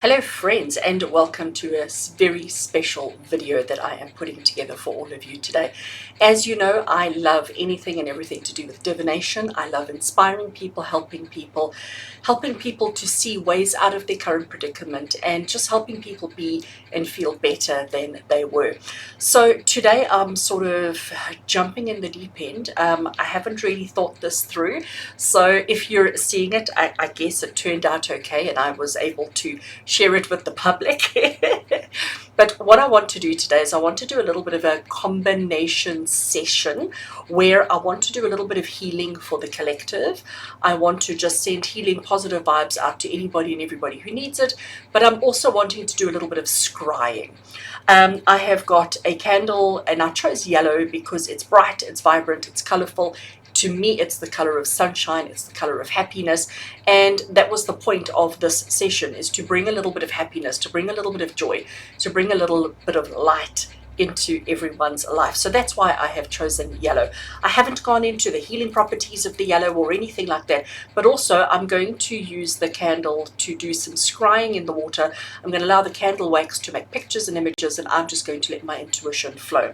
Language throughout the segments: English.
Hello friends, and welcome to a very special video that I am putting together for all of you today. As you know, I love anything and everything to do with divination. I love inspiring people, helping people to see ways out of their current predicament, and just helping people be and feel better than they were. So today I'm sort of jumping in the deep end. I haven't really thought this through, so if you're seeing it, I guess it turned out okay and I was able to share it with the public. But what I want to do today is I want to do a little bit of a combination session where I want to do a little bit of healing for the collective. I want to just send healing positive vibes out to anybody and everybody who needs it, but I'm also wanting to do a little bit of scrying. I have got a candle and I chose yellow because it's bright, it's vibrant, it's colorful. To me, it's the color of sunshine, it's the color of happiness, and that was the point of this session, is to bring a little bit of happiness, to bring a little bit of joy, to bring a little bit of light into everyone's life. So that's why I have chosen yellow. I haven't gone into the healing properties of the yellow or anything like that, but also I'm going to use the candle to do some scrying in the water. I'm going to allow the candle wax to make pictures and images, and I'm just going to let my intuition flow.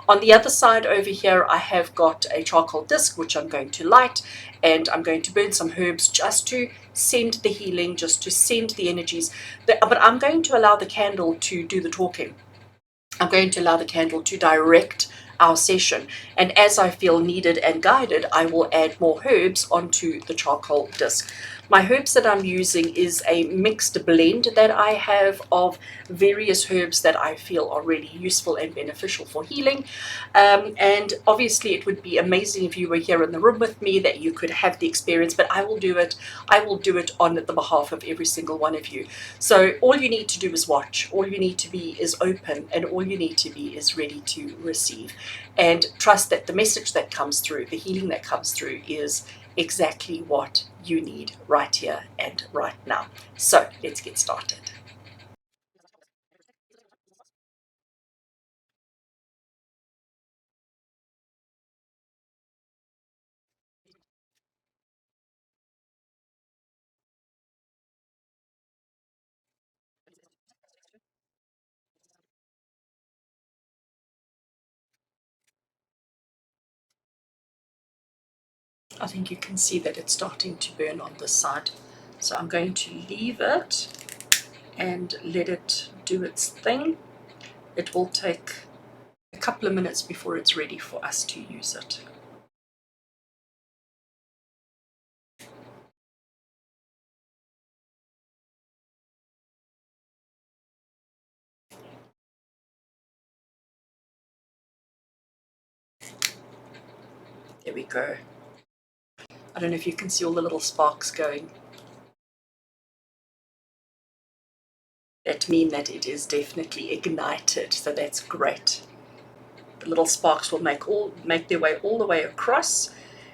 On the other side over here, I have got a charcoal disc, which I'm going to light, and I'm going to burn some herbs just to send the healing, just to send the energies. But I'm going to allow the candle to do the talking. I'm going to allow the candle to direct our session, and as I feel needed and guided, I will add more herbs onto the charcoal disc. My herbs that I'm using is a mixed blend that I have of various herbs that I feel are really useful and beneficial for healing. And obviously it would be amazing if you were here in the room with me, that you could have the experience, but I will do it on the behalf of every single one of you. So all you need to do is watch, all you need to be is open, and all you need to be is ready to receive, and trust that the message that comes through, the healing that comes through, is exactly what you need right here and right now. So let's get started. I think you can see that it's starting to burn on this side. So I'm going to leave it and let it do its thing. It will take a couple of minutes before it's ready for us to use it. There we go. I don't know if you can see all the little sparks going. That mean that it is definitely ignited, so that's great. The little sparks will make their way all the way across,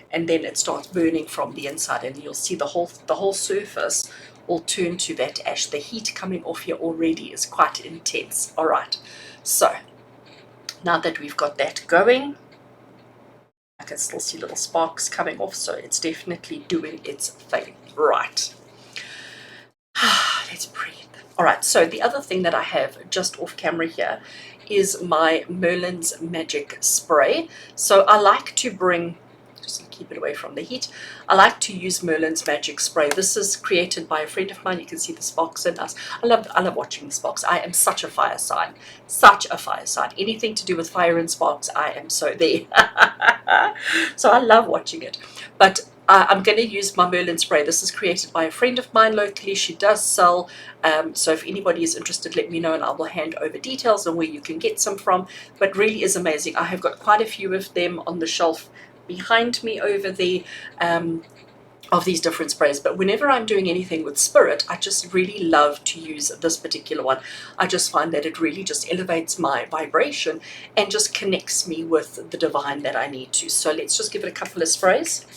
and then it starts burning from the inside, and you'll see the whole surface will turn to that ash. The heat coming off here already is quite intense. All right, so now that we've got that going, I can still see little sparks coming off, so it's definitely doing its thing. Right. Let's breathe. All right, so the other thing that I have just off camera here is my Merlin's Magic Spray. So I like to bring, just to keep it away from the heat, I like to use Merlin's Magic Spray. This is created by a friend of mine. You can see the sparks in us. I love watching the sparks. I am such a fire sign, such a fire sign. Anything to do with fire and sparks, I am so there. So I love watching it. But I'm going to use my Merlin spray. This is created by a friend of mine locally. She does sell, so if anybody is interested, let me know and I will hand over details on where you can get some from. But really is amazing. I have got quite a few of them on the shelf behind me over there, of these different sprays. But whenever I'm doing anything with spirit, I just really love to use this particular one. I just find that it really just elevates my vibration and just connects me with the divine that I need to. So let's just give it a couple of sprays.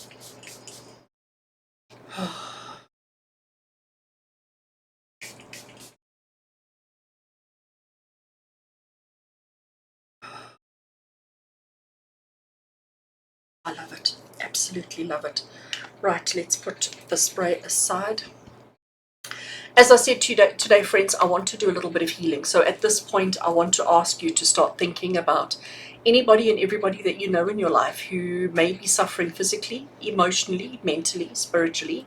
I love it. Absolutely love it. Right, let's put the spray aside. As I said today, friends, I want to do a little bit of healing. So at this point, I want to ask you to start thinking about anybody and everybody that you know in your life who may be suffering physically, emotionally, mentally, spiritually,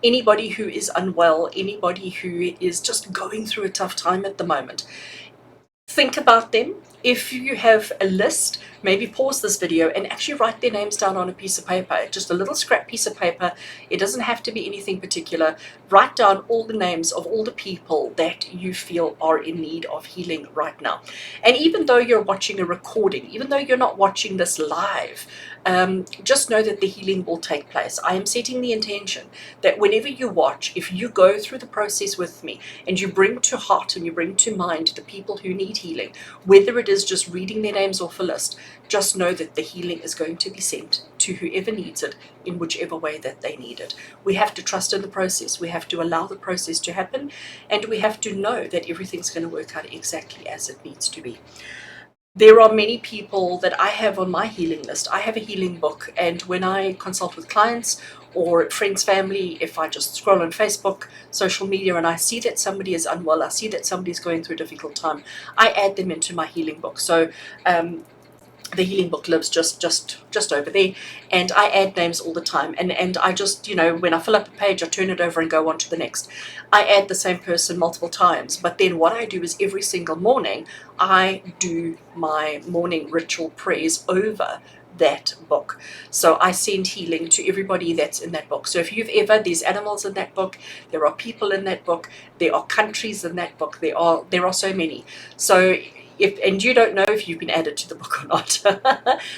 anybody who is unwell, anybody who is just going through a tough time at the moment. Think about them. If you have a list, maybe pause this video and actually write their names down on a piece of paper, just a little scrap piece of paper. It doesn't have to be anything particular. Write down all the names of all the people that you feel are in need of healing right now. And even though you're watching a recording, even though you're not watching this live, just know that the healing will take place. I am setting the intention that whenever you watch, if you go through the process with me and you bring to heart and you bring to mind the people who need healing, whether it is just reading their names off a list, just know that the healing is going to be sent to whoever needs it in whichever way that they need it. We have to trust in the process. We have to allow the process to happen, and we have to know that everything's going to work out exactly as it needs to be. There are many people that I have on my healing list. I have a healing book, and when I consult with clients or friends, family, if I just scroll on Facebook, social media, and I see that somebody is unwell, I see that somebody is going through a difficult time, I add them into my healing book. So the healing book lives just over there, and I add names all the time, and I just, when I fill up a page, I turn it over and go on to the next. I add the same person multiple times, but then what I do is every single morning I do my morning ritual prayers over that book. So I send healing to everybody that's in that book. So if there's animals in that book, there are people in that book, there are countries in that book, there are so many. So and you don't know if you've been added to the book or not.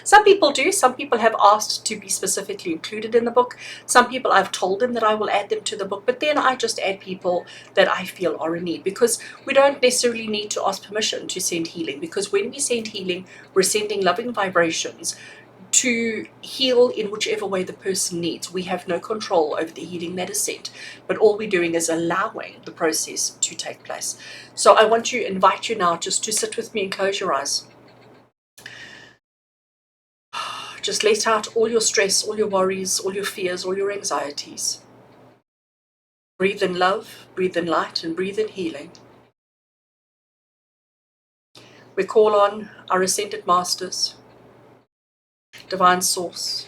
Some people do. Some people have asked to be specifically included in the book. Some people, I've told them that I will add them to the book, but then I just add people that I feel are in need, because we don't necessarily need to ask permission to send healing, because when we send healing, we're sending loving vibrations to heal in whichever way the person needs. We have no control over the healing that is sent, but all we're doing is allowing the process to take place. So I want to invite you now just to sit with me and close your eyes. Just let out all your stress, all your worries, all your fears, all your anxieties. Breathe in love, breathe in light, and breathe in healing. We call on our ascended masters, divine source,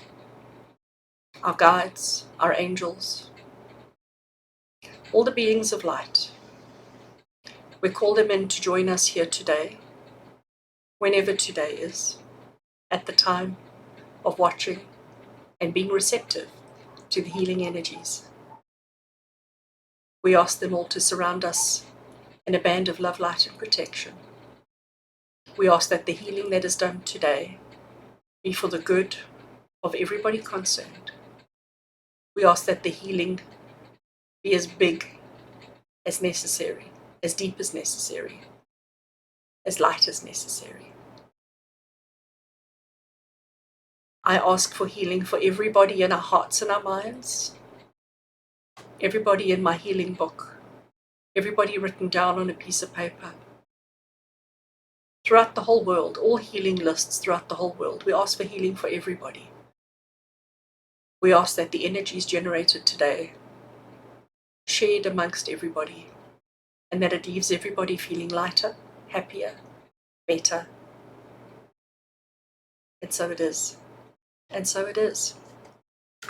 our guides, our angels, all the beings of light. We call them in to join us here today, whenever today is, at the time of watching and being receptive to the healing energies. We ask them all to surround us in a band of love, light, and protection. We ask that the healing that is done today be for the good of everybody concerned. We ask that the healing be as big as necessary, as deep as necessary, as light as necessary. I ask for healing for everybody in our hearts and our minds, everybody in my healing book, everybody written down on a piece of paper. Throughout the whole world, all healing lists throughout the whole world, we ask for healing for everybody. We ask that the energies generated today shared amongst everybody, and that it leaves everybody feeling lighter, happier, better. And so it is. And so it is.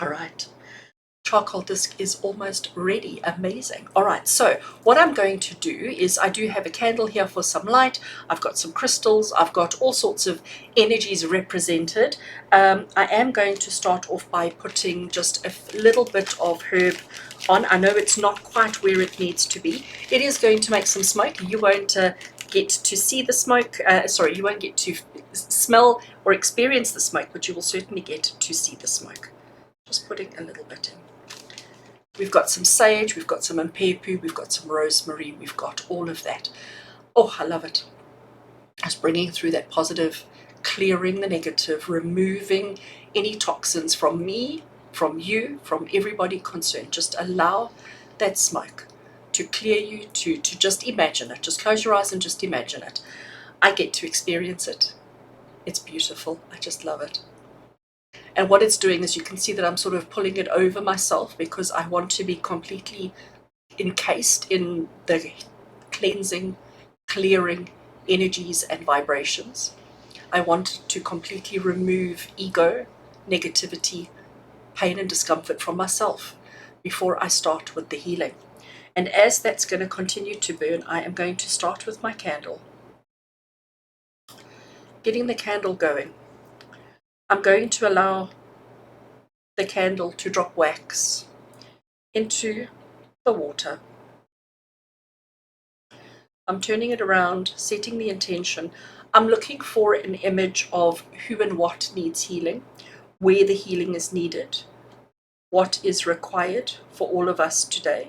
All right. Charcoal disc is almost ready. Amazing. All right, so what I'm going to do is, I do have a candle here for some light. I've got some crystals. I've got all sorts of energies represented. I am going to start off by putting just a little bit of herb on. I know it's not quite where it needs to be. It is going to make some smoke. You won't get to see the smoke. You won't get to smell or experience the smoke, but you will certainly get to see the smoke. Just putting a little bit in. We've got some sage, we've got some impepu, we've got some rosemary, we've got all of that. Oh, I love it. Just bringing through that positive, clearing the negative, removing any toxins from me, from you, from everybody concerned. Just allow that smoke to clear you, to just imagine it. Just close your eyes and just imagine it. I get to experience it. It's beautiful. I just love it. And what it's doing is, you can see that I'm sort of pulling it over myself, because I want to be completely encased in the cleansing, clearing energies and vibrations. I want to completely remove ego, negativity, pain and discomfort from myself before I start with the healing. And as that's going to continue to burn, I am going to start with my candle. Getting the candle going. I'm going to allow the candle to drop wax into the water. I'm turning it around, setting the intention. I'm looking for an image of who and what needs healing, where the healing is needed, what is required for all of us today.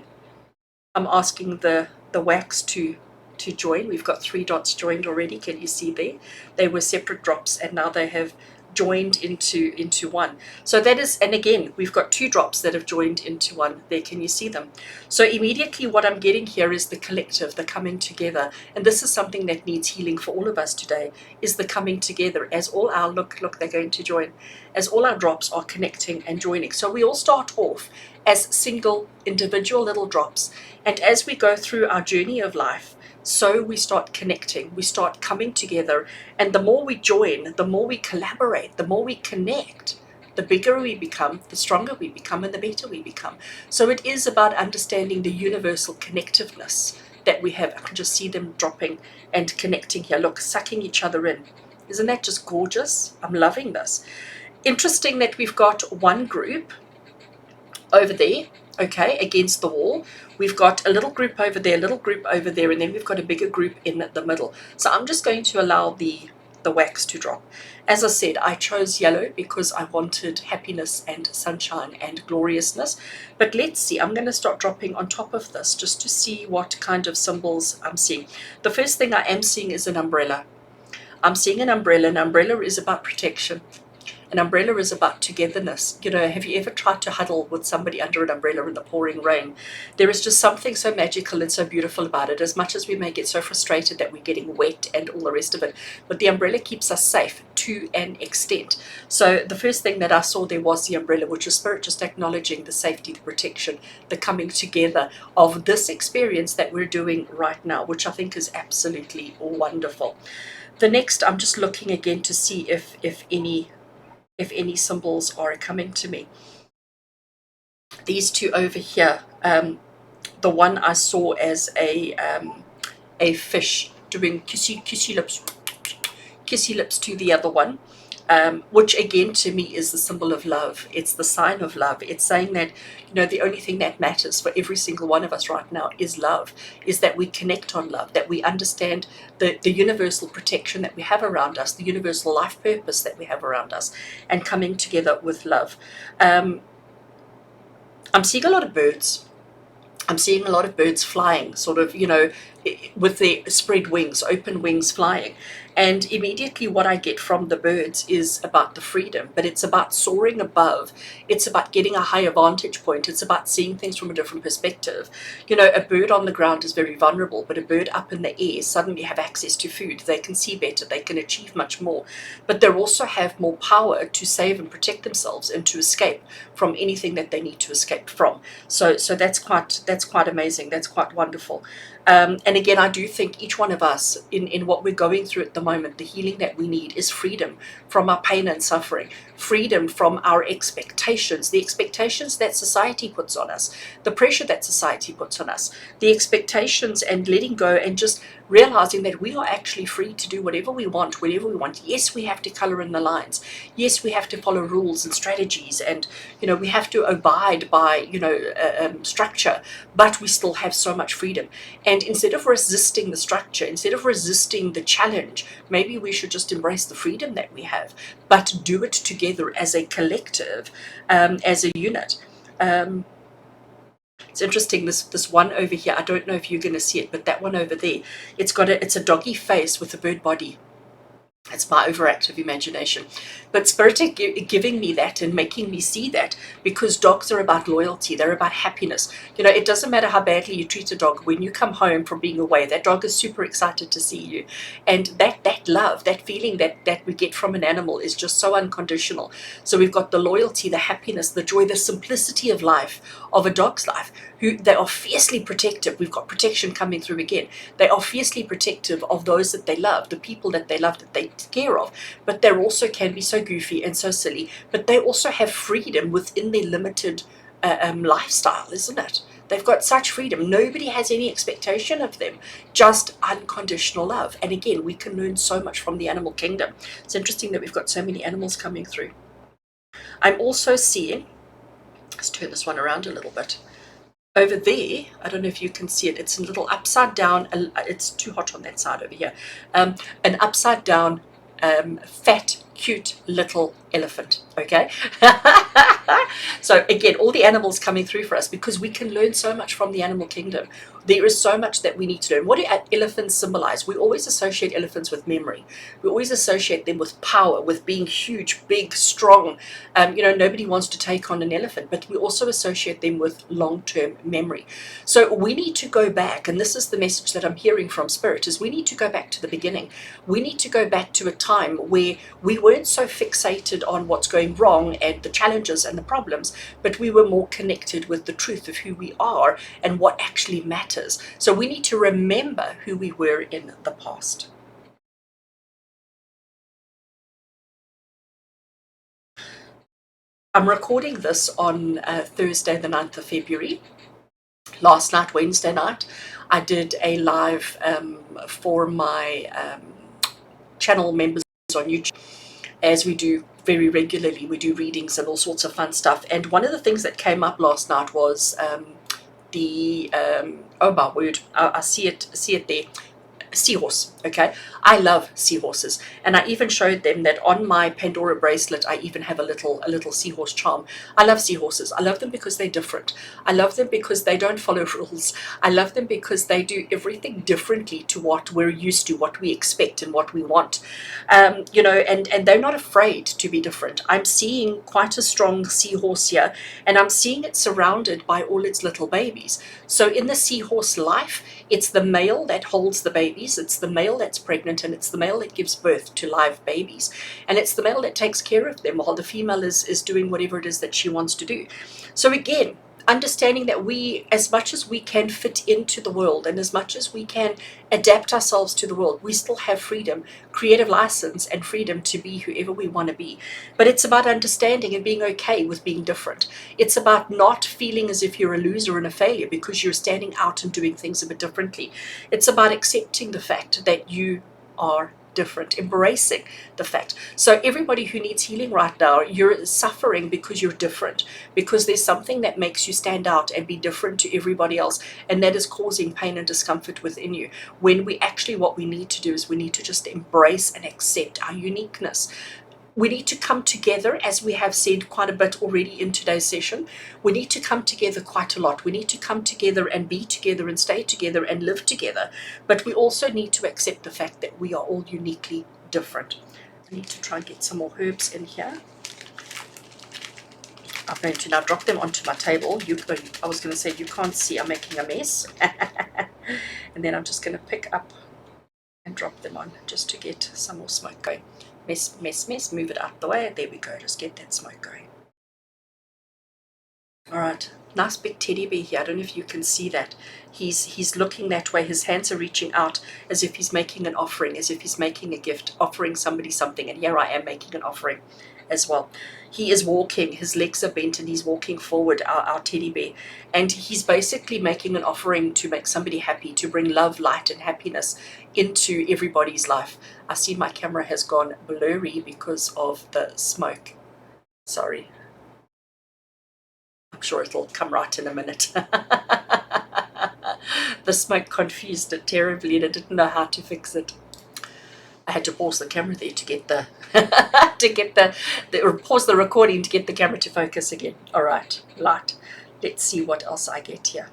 I'm asking the wax to join. We've got 3 dots joined already. Can you see there? They were separate drops and now they have joined into one. So that is, and again, we've got 2 drops that have joined into one. There, can you see them? So immediately what I'm getting here is the collective, the coming together. And this is something that needs healing for all of us today, is the coming together as all our, look, they're going to join, as all our drops are connecting and joining. So we all start off as single individual little drops. And as we go through our journey of life, so we start connecting, we start coming together, and the more we join, the more we collaborate, the more we connect, the bigger we become, the stronger we become, and the better we become. So it is about understanding the universal connectiveness that we have. I can just see them dropping and connecting here. Look, sucking each other in. Isn't that just gorgeous? I'm loving this. Interesting that we've got one group over there, okay, against the wall. We've got a little group over there, a little group over there, and then we've got a bigger group in the middle. So I'm just going to allow the wax to drop. As I said, I chose yellow because I wanted happiness and sunshine and gloriousness. But let's see, I'm going to start dropping on top of this just to see what kind of symbols I'm seeing. The first thing I am seeing is an umbrella. I'm seeing an umbrella. An umbrella is about protection. An umbrella is about togetherness. You know, have you ever tried to huddle with somebody under an umbrella in the pouring rain? There is just something so magical and so beautiful about it, as much as we may get so frustrated that we're getting wet and all the rest of it. But the umbrella keeps us safe to an extent. So the first thing that I saw there was the umbrella, which is spirit just acknowledging the safety, the protection, the coming together of this experience that we're doing right now, which I think is absolutely wonderful. The next, I'm just looking again to see if any symbols are coming to me. These 2 over here, the one I saw as a fish doing kissy lips to the other one, which again to me is the symbol of love. It's the sign of love. It's saying that, you know, the only thing that matters for every single one of us right now is love, is that we connect on love, that we understand the universal protection that we have around us, the universal life purpose that we have around us, and coming together with love. I'm seeing a lot of birds. I'm seeing a lot of birds flying, sort of, you know, with their spread wings, open wings flying. And immediately what I get from the birds is about the freedom, but it's about soaring above. It's about getting a higher vantage point. It's about seeing things from a different perspective. You know, a bird on the ground is very vulnerable, but a bird up in the air suddenly have access to food. They can see better. They can achieve much more. But they also have more power to save and protect themselves and to escape from anything that they need to escape from. So that's quite amazing. That's quite wonderful. And again, I do think each one of us in what we're going through at the moment, the healing that we need is freedom from our pain and suffering, freedom from our expectations, the expectations that society puts on us, the pressure that society puts on us, the expectations, and letting go and just realizing that we are actually free to do whatever we want, whenever we want. Yes, we have to color in the lines. Yes, we have to follow rules and strategies, and, you know, we have to abide by, you know, structure, but we still have so much freedom. And instead of resisting the structure, instead of resisting the challenge, maybe we should just embrace the freedom that we have, but do it together as a collective, as a unit. It's interesting, this one over here, I don't know if you're going to see it, but that one over there, it's a doggy face with a bird body. It's my overactive imagination. But Spirit giving me that and making me see that, because dogs are about loyalty. They're about happiness. You know, it doesn't matter how badly you treat a dog. When you come home from being away, that dog is super excited to see you. And that love, that feeling that we get from an animal is just so unconditional. So we've got the loyalty, the happiness, the joy, the simplicity of life, of a dog's life, they are fiercely protective. We've got protection coming through again. They are fiercely protective of those that they love, the people that they love, that they take care of. But they also can be so goofy and so silly. But they also have freedom within their limited lifestyle, isn't it? They've got such freedom. Nobody has any expectation of them, just unconditional love. And again, we can learn so much from the animal kingdom. It's interesting that we've got so many animals coming through. I'm also seeing, let's turn this one around a little bit. Over there, I don't know if you can see it, it's a little upside down, it's too hot on that side over here, an upside down, fat, cute little elephant, okay? So again, all the animals coming through for us, because we can learn so much from the animal kingdom. There is so much that we need to learn. What do elephants symbolize? We always associate elephants with memory. We always associate them with power, with being huge, big, strong. Nobody wants to take on an elephant, but we also associate them with long-term memory. So we need to go back, and this is the message that I'm hearing from Spirit, is we need to go back to the beginning. We need to go back to a time where we weren't so fixated on what's going wrong and the challenges and the problems, but we were more connected with the truth of who we are and what actually matters. So we need to remember who we were in the past. I'm recording this on Thursday, the 9th of February. Last night, Wednesday night, I did a live for my channel members on YouTube, as we do very regularly. We do readings and all sorts of fun stuff. And one of the things that came up last night was oh my word, I see it there, seahorse. Okay, I love seahorses, and I even showed them that on my Pandora bracelet I even have a little seahorse charm. I love seahorses. I love them because they're different. I love them because they don't follow rules. I love them because they do everything differently to what we're used to, what we expect and what we want. And they're not afraid to be different. I'm seeing quite a strong seahorse here, and I'm seeing it surrounded by all its little babies. So in the seahorse life, it's the male that holds the babies, it's the male that's pregnant, and it's the male that gives birth to live babies. And it's the male that takes care of them while the female is doing whatever it is that she wants to do. So again, understanding that we, as much as we can fit into the world and as much as we can adapt ourselves to the world, we still have freedom, creative license, and freedom to be whoever we want to be. But it's about understanding and being okay with being different. It's about not feeling as if you're a loser and a failure because you're standing out and doing things a bit differently. It's about accepting the fact that you are different, embracing the fact. So everybody who needs healing right now, you're suffering because you're different, because there's something that makes you stand out and be different to everybody else, and that is causing pain and discomfort within you, when we actually, what we need to do is we need to just embrace and accept our uniqueness. We need to come together, as we have said quite a bit already in today's session. We need to come together quite a lot. We need to come together and be together and stay together and live together. But we also need to accept the fact that we are all uniquely different. I need to try and get some more herbs in here. I'm going to now drop them onto my table. I was going to say, you can't see, I'm making a mess. And then I'm just going to pick up and drop them on just to get some more smoke going. Mess, move it out the way. There we go, just get that smoke going. All right, nice big teddy bear here. I don't know if you can see that. He's looking that way. His hands are reaching out as if he's making an offering, as if he's making a gift, offering somebody something. And here I am making an offering as well. He is walking, his legs are bent, and he's walking forward, our teddy bear. And he's basically making an offering to make somebody happy, to bring love, light, and happiness into everybody's life. I see my camera has gone blurry because of the smoke. Sorry. I'm sure it'll come right in a minute. The smoke confused it terribly, and I didn't know how to fix it. I had to pause the camera there to get the or pause the recording to get the camera to focus again. All right, light. Let's see what else I get here.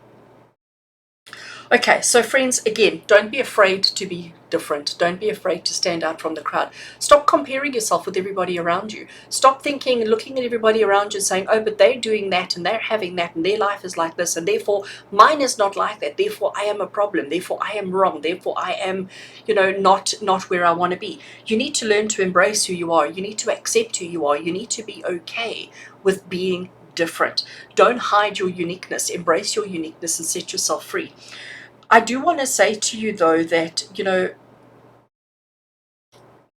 Okay, so friends, again, don't be afraid to be different. Don't be afraid to stand out from the crowd. Stop comparing yourself with everybody around you. Stop thinking and looking at everybody around you saying, oh, but they're doing that and they're having that and their life is like this and therefore mine is not like that. Therefore I am a problem. Therefore I am wrong. Therefore I am, not where I want to be. You need to learn to embrace who you are. You need to accept who you are. You need to be okay with being different. Don't hide your uniqueness. Embrace your uniqueness and set yourself free. I do want to say to you, though, that, you know,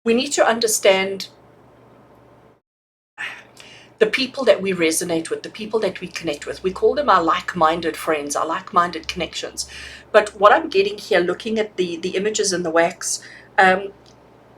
we need to understand the people that we resonate with, the people that we connect with. We call them our like-minded friends, our like-minded connections. But what I'm getting here, looking at the images in the wax,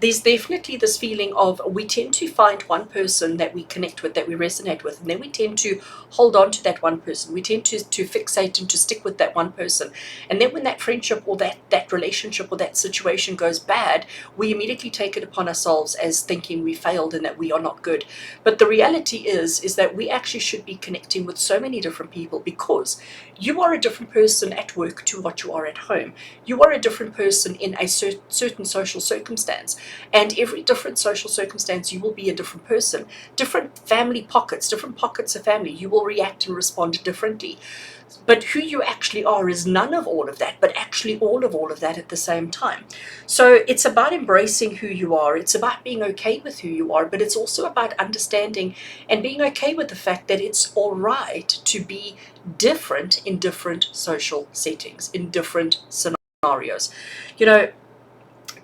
there's definitely this feeling of, we tend to find one person that we connect with, that we resonate with, and then we tend to hold on to that one person. We tend to fixate and to stick with that one person. And then when that friendship or that relationship or that situation goes bad, we immediately take it upon ourselves as thinking we failed and that we are not good. But the reality is that we actually should be connecting with so many different people, because you are a different person at work to what you are at home. You are a different person in a certain social circumstance. And every different social circumstance, you will be a different person. Different family pockets, different pockets of family, you will react and respond differently. But who you actually are is none of all of that, but actually all of that at the same time. So it's about embracing who you are. It's about being okay with who you are, but it's also about understanding and being okay with the fact that it's all right to be different in different social settings, in different scenarios. You know,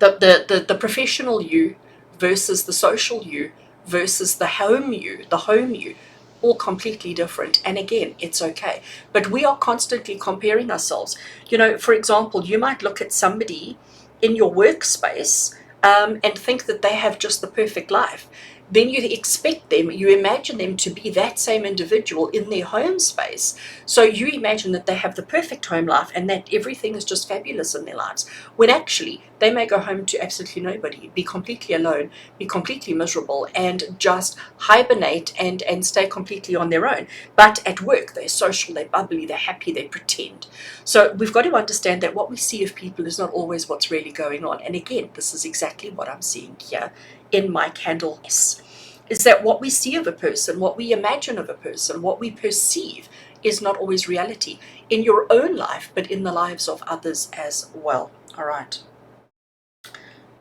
the professional you versus the social you versus the home you, all completely different. And again, it's okay. But we are constantly comparing ourselves. You know, for example, you might look at somebody in your workspace and think that they have just the perfect life. Then you expect them, you imagine them to be that same individual in their home space. So you imagine that they have the perfect home life and that everything is just fabulous in their lives, when actually they may go home to absolutely nobody, be completely alone, be completely miserable, and just hibernate and stay completely on their own. But at work, they're social, they're bubbly, they're happy, they pretend. So we've got to understand that what we see of people is not always what's really going on. And again, this is exactly what I'm seeing here in my candle, is that what we see of a person, what we imagine of a person, what we perceive is not always reality in your own life, but in the lives of others as well. All right.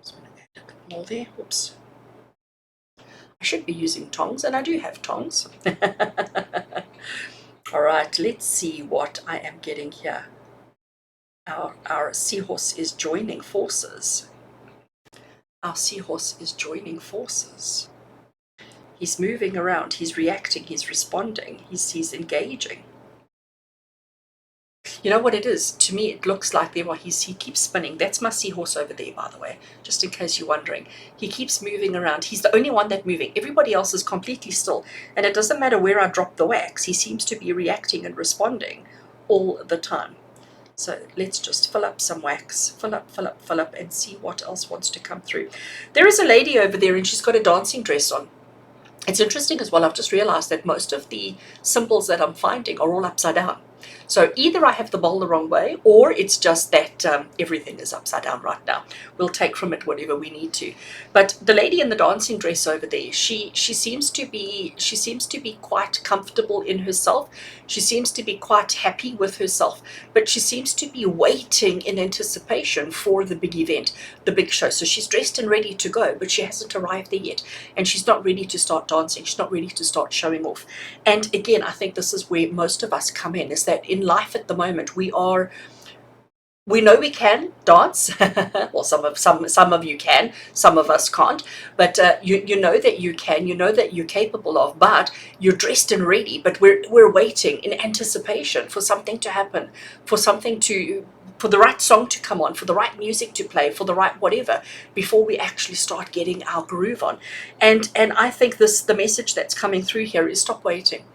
Just going to add a bit more there. Oops. I should be using tongs, and I do have tongs. All right, let's see what I am getting here. Our seahorse is joining forces. Our seahorse is joining forces. He's moving around, he's reacting, he's responding, he's engaging. You know what it is? To me, it looks like he keeps spinning. That's my seahorse over there, by the way, just in case you're wondering. He keeps moving around. He's the only one that's moving. Everybody else is completely still. And it doesn't matter where I drop the wax. He seems to be reacting and responding all the time. So let's just fill up some wax. Fill up, and see what else wants to come through. There is a lady over there, and she's got a dancing dress on. It's interesting as well, I've just realized that most of the symbols that I'm finding are all upside down. So either I have the bowl the wrong way, or it's just that everything is upside down right now. We'll take from it whatever we need to. But the lady in the dancing dress over there, she seems to be quite comfortable in herself. She seems to be quite happy with herself, but she seems to be waiting in anticipation for the big event, the big show. So she's dressed and ready to go, but she hasn't arrived there yet, and she's not ready to start dancing. She's not ready to start showing off. And again, I think this is where most of us come in, is that in life at the moment, we know we can dance. Well, some of you can, some of us can't, but you know that you can, you know that you're capable of, but you're dressed and ready, but we're waiting in anticipation for something to happen, for the right song to come on, for the right music to play, for the right whatever, before we actually start getting our groove on. And I think the message that's coming through here is stop waiting.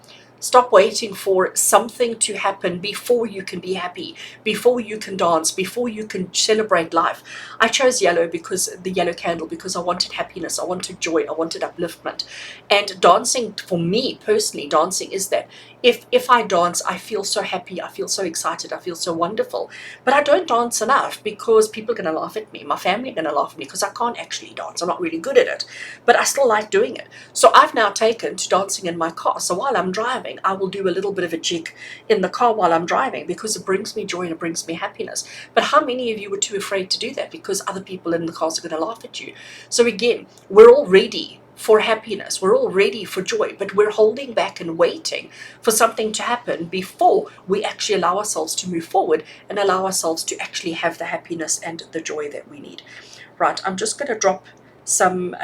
Stop waiting for something to happen before you can be happy, before you can dance, before you can celebrate life. I chose yellow, because the yellow candle, because I wanted happiness, I wanted joy, I wanted upliftment. And dancing, for me personally, dancing is that. If I dance, I feel so happy, I feel so excited, I feel so wonderful. But I don't dance enough because people are going to laugh at me. My family are going to laugh at me because I can't actually dance. I'm not really good at it, but I still like doing it. So I've now taken to dancing in my car. So while I'm driving, I will do a little bit of a jig in the car while I'm driving, because it brings me joy and it brings me happiness. But how many of you were too afraid to do that because other people in the cars are going to laugh at you? So again, we're all ready for happiness. We're all ready for joy, but we're holding back and waiting for something to happen before we actually allow ourselves to move forward and allow ourselves to actually have the happiness and the joy that we need. Right, I'm just going to drop some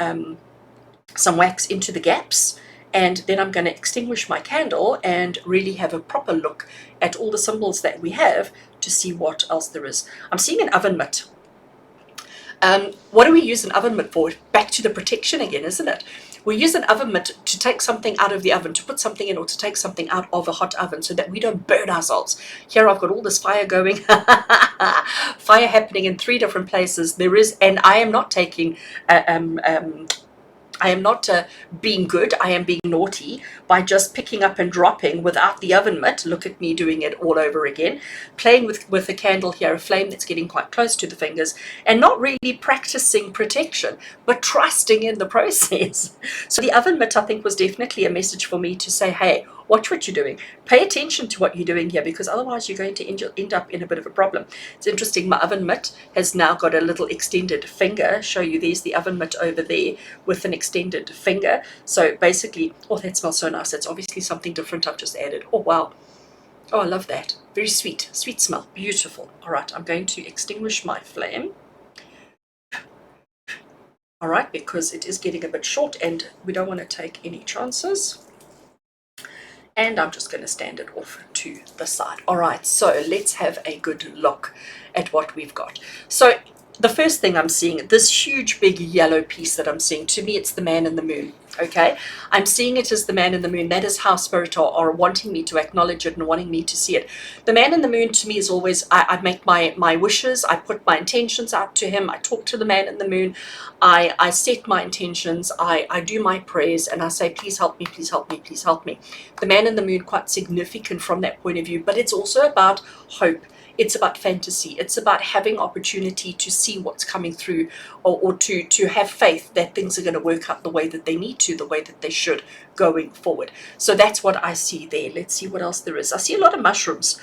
wax into the gaps, and then I'm going to extinguish my candle and really have a proper look at all the symbols that we have to see what else there is. I'm seeing an oven mitt. What do we use an oven mitt for? Back to the protection again, isn't it? We use an oven mitt to take something out of the oven, to put something in, or to take something out of a hot oven so that we don't burn ourselves. Here I've got all this fire going, fire happening in 3 different places. There is, and I am not taking I am not being good, I am being naughty by just picking up and dropping without the oven mitt. Look at me doing it all over again. Playing with a candle here, a flame that's getting quite close to the fingers, and not really practicing protection, but trusting in the process. So the oven mitt, I think, was definitely a message for me to say, hey, watch what you're doing. Pay attention to what you're doing here, because otherwise you're going to end up in a bit of a problem. It's interesting, my oven mitt has now got a little extended finger. Show you, there's the oven mitt over there with an extended finger. So basically, oh, that smells so nice. That's obviously something different I've just added. Oh, wow. Oh, I love that. Very sweet, sweet smell. Beautiful. All right, I'm going to extinguish my flame. All right, because it is getting a bit short and we don't want to take any chances. And I'm just going to stand it off to the side. All right, so let's have a good look at what we've got. So the first thing I'm seeing, this huge big yellow piece that I'm seeing, to me it's the man in the moon. Okay, I'm seeing it as the man in the moon. That is how spirit are wanting me to acknowledge it and wanting me to see it. The man in the moon to me is always, I make my wishes, I put my intentions out to him, I talk to the man in the moon, I set my intentions, I do my prayers, and I say, please help me, please help me, please help me. The man in the moon, quite significant from that point of view, but it's also about hope. It's about fantasy. It's about having opportunity to see what's coming through, or to have faith that things are going to work out the way that they need to, the way that they should going forward. So that's what I see there. Let's see what else there is. I see a lot of mushrooms.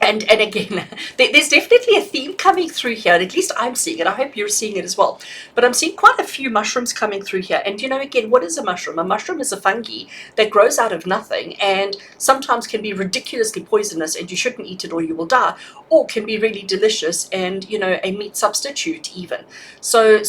And again, there's definitely a theme coming through here, and at least I'm seeing it. I hope you're seeing it as well. But I'm seeing quite a few mushrooms coming through here. And you know, again, what is a mushroom? A mushroom is a fungi that grows out of nothing and sometimes can be ridiculously poisonous and you shouldn't eat it or you will die, or can be really delicious and, you know, a meat substitute even. So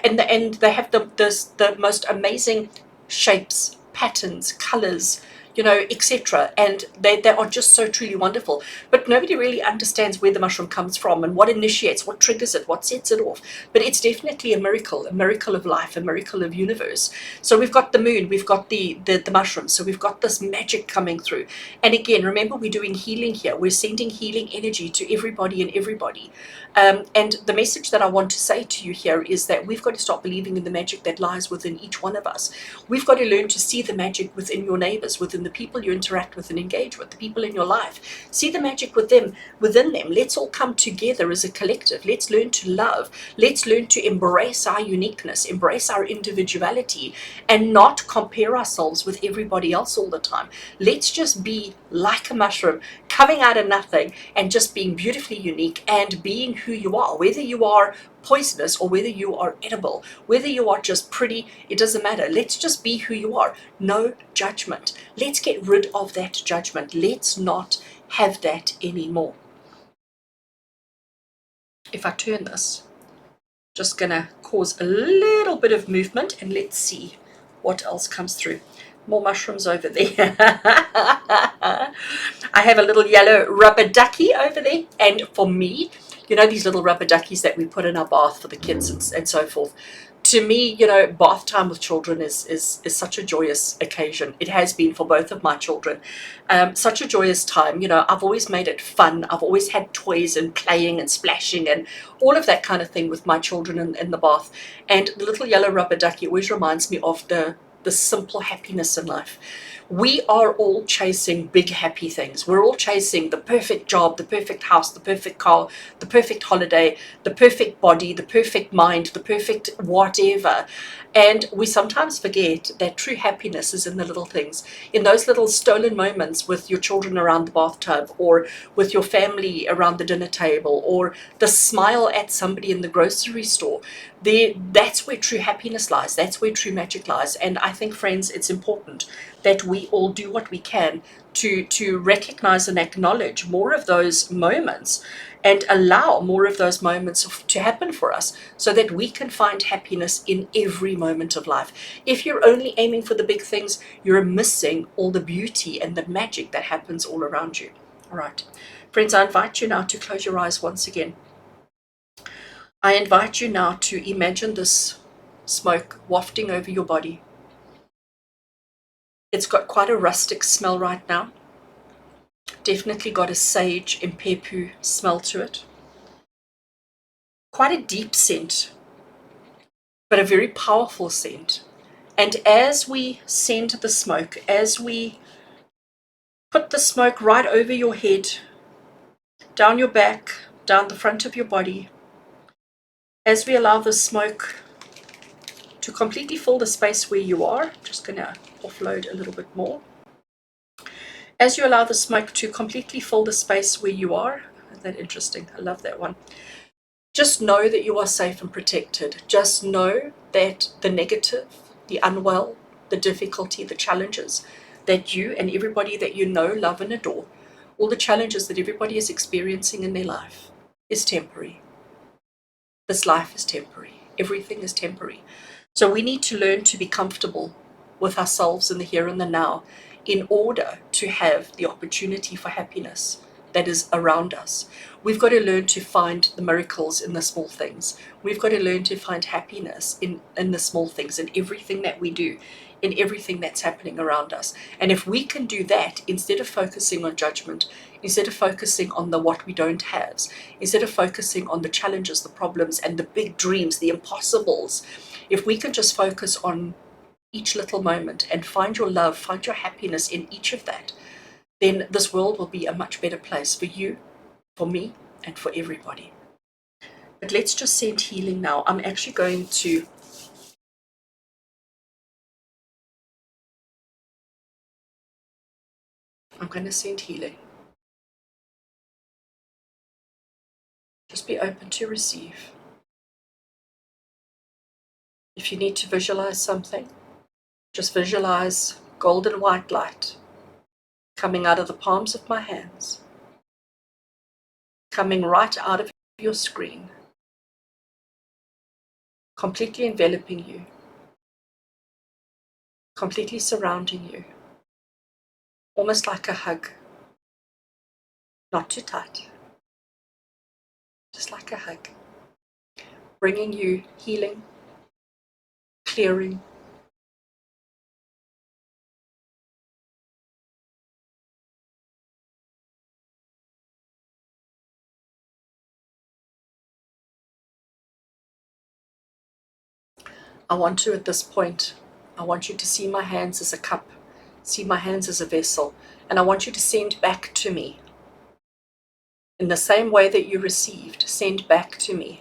and they have the most amazing shapes, patterns, colors, you know, etc. And they are just so truly wonderful. But nobody really understands where the mushroom comes from and what initiates, what triggers it, what sets it off. But it's definitely a miracle of life, a miracle of universe. So we've got the moon, we've got the mushrooms, so we've got this magic coming through. And again, remember, we're doing healing here. We're sending healing energy to everybody and everybody. And the message that I want to say to you here is that we've got to stop believing in the magic that lies within each one of us. We've got to learn to see the magic within your neighbors, within the people you interact with and engage with, the people in your life. See the magic within them. Let's all come together as a collective. Let's learn to love. Let's learn to embrace our uniqueness, embrace our individuality, and not compare ourselves with everybody else all the time. Let's just be like a mushroom coming out of nothing and just being beautifully unique and being who you are, whether you are poisonous or whether you are edible, whether you are just pretty, it doesn't matter. Let's just be who you are. No judgment. Let's get rid of that judgment. Let's not have that anymore. If I turn this, just gonna cause a little bit of movement, and let's see what else comes through. More mushrooms over there. I have a little yellow rubber ducky over there, and for me, you know, these little rubber duckies that we put in our bath for the kids and so forth. To me, you know, bath time with children is such a joyous occasion. It has been for both of my children. Such a joyous time. You know, I've always made it fun. I've always had toys and playing and splashing and all of that kind of thing with my children in the bath. And the little yellow rubber ducky always reminds me of the simple happiness in life. We are all chasing big happy things. We're all chasing the perfect job, the perfect house, the perfect car, the perfect holiday, the perfect body, the perfect mind, the perfect whatever. And we sometimes forget that true happiness is in the little things, in those little stolen moments with your children around the bathtub, or with your family around the dinner table, or the smile at somebody in the grocery store. That's where true happiness lies. That's where true magic lies. And I think, friends, it's important that we all do what we can to recognize and acknowledge more of those moments, and allow more of those moments to happen for us, so that we can find happiness in every moment of life. If you're only aiming for the big things, you're missing all the beauty and the magic that happens all around you. All right, friends, I invite you now to close your eyes once again. I invite you now to imagine this smoke wafting over your body. It's got quite a rustic smell right now. Definitely got a sage and pepu smell to it. Quite a deep scent, but a very powerful scent. And as we send the smoke, as we put the smoke right over your head, down your back, down the front of your body, as we allow the smoke to completely fill the space where you are, just going to offload a little bit more. As you allow the smoke to completely fill the space where you are, isn't that interesting? I love that one. Just know that you are safe and protected. Just know that the negative, the unwell, the difficulty, the challenges that you and everybody that you know, love and adore, all the challenges that everybody is experiencing in their life is temporary. This life is temporary. Everything is temporary. So we need to learn to be comfortable with ourselves in the here and the now, in order to have the opportunity for happiness that is around us. We've got to learn to find the miracles in the small things. We've got to learn to find happiness in the small things, in everything that we do, in everything that's happening around us. And if we can do that, instead of focusing on judgment, instead of focusing on the what we don't have, instead of focusing on the challenges, the problems, and the big dreams, the impossibles, if we can just focus on each little moment and find your love, find your happiness in each of that, then this world will be a much better place for you, for me, and for everybody. But let's just send healing now. I'm actually going to send healing. Just be open to receive. If you need to visualize something, just visualize golden white light coming out of the palms of my hands, coming right out of your screen, completely enveloping you, completely surrounding you, almost like a hug, not too tight, just like a hug, bringing you healing, clearing. I want to, at this point, I want you to see my hands as a cup, see my hands as a vessel, and I want you to send back to me, in the same way that you received, send back to me,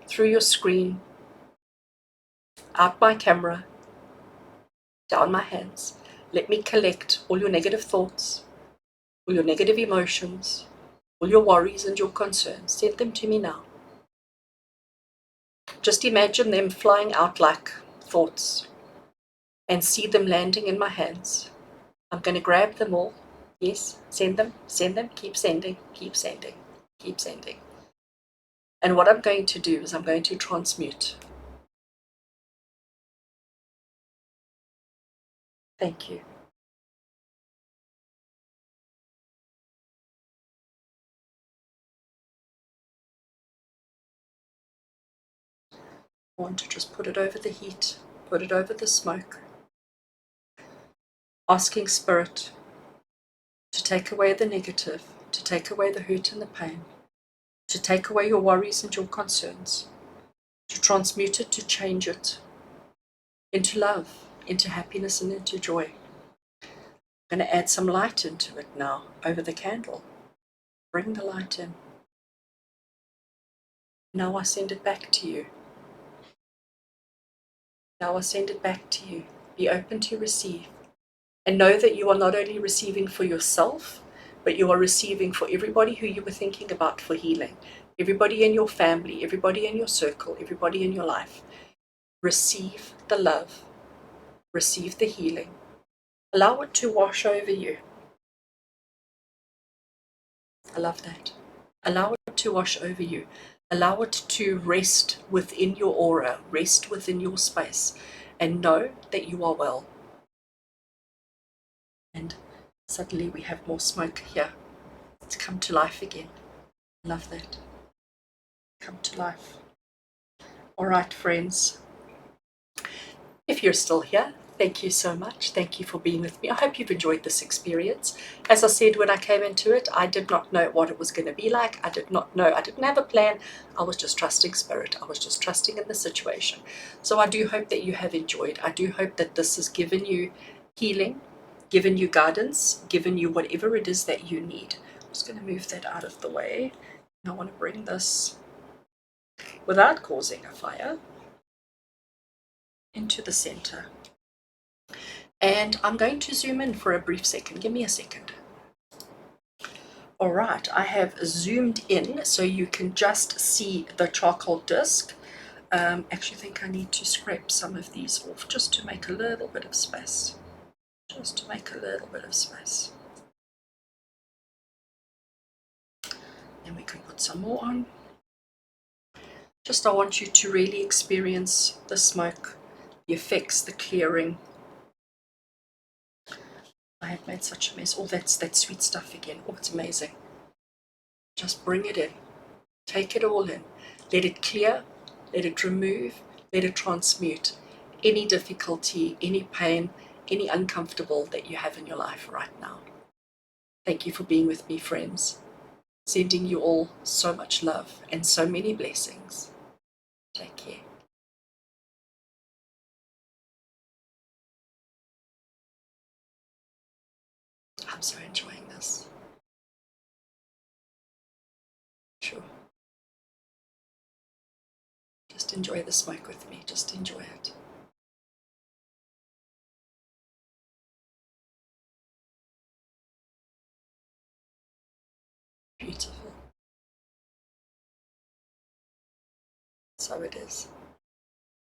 through your screen, out my camera, down my hands. Let me collect all your negative thoughts, all your negative emotions, all your worries and your concerns. Send them to me now. Just imagine them flying out like thoughts and see them landing in my hands. I'm going to grab them all. Yes, send them, keep sending, keep sending, keep sending. And what I'm going to do is I'm going to transmute. Thank you. I want to just put it over the heat, put it over the smoke, asking Spirit to take away the negative, to take away the hurt and the pain, to take away your worries and your concerns, to transmute it, to change it into love, into happiness, and into joy. I'm going to add some light into it now over the candle. Bring the light in. Now I send it back to you. Now I send it back to you. Be open to receive. And know that you are not only receiving for yourself, but you are receiving for everybody who you were thinking about for healing. Everybody in your family, everybody in your circle, everybody in your life. Receive the love. Receive the healing. Allow it to wash over you. I love that. Allow it to wash over you. Allow it to rest within your aura, rest within your space, and know that you are well. And suddenly we have more smoke here. It's come to life again. Love that. Come to life. All right, friends. If you're still here, thank you so much. Thank you for being with me. I hope you've enjoyed this experience. As I said when I came into it, I did not know what it was going to be like. I did not know. I didn't have a plan. I was just trusting spirit. I was just trusting in the situation. So I do hope that you have enjoyed. I do hope that this has given you healing, given you guidance, given you whatever it is that you need. I'm just going to move that out of the way. And I want to bring this without causing a fire into the center. And I'm going to zoom in for a brief second. Give me a second. All right, I have zoomed in so you can just see the charcoal disc. Actually, I think I need to scrape some of these off just to make a little bit of space. Just to make a little bit of space. Then we can put some more on. Just I want you to really experience the smoke, the effects, the clearing. I have made such a mess. Oh, that's that sweet stuff again. Oh, it's amazing. Just bring it in. Take it all in. Let it clear. Let it remove. Let it transmute any difficulty, any pain, any uncomfortable that you have in your life right now. Thank you for being with me, friends. Sending you all so much love and so many blessings. Take care. I'm so enjoying this. Sure. Just enjoy the smoke with me. Just enjoy it. Beautiful. So it is.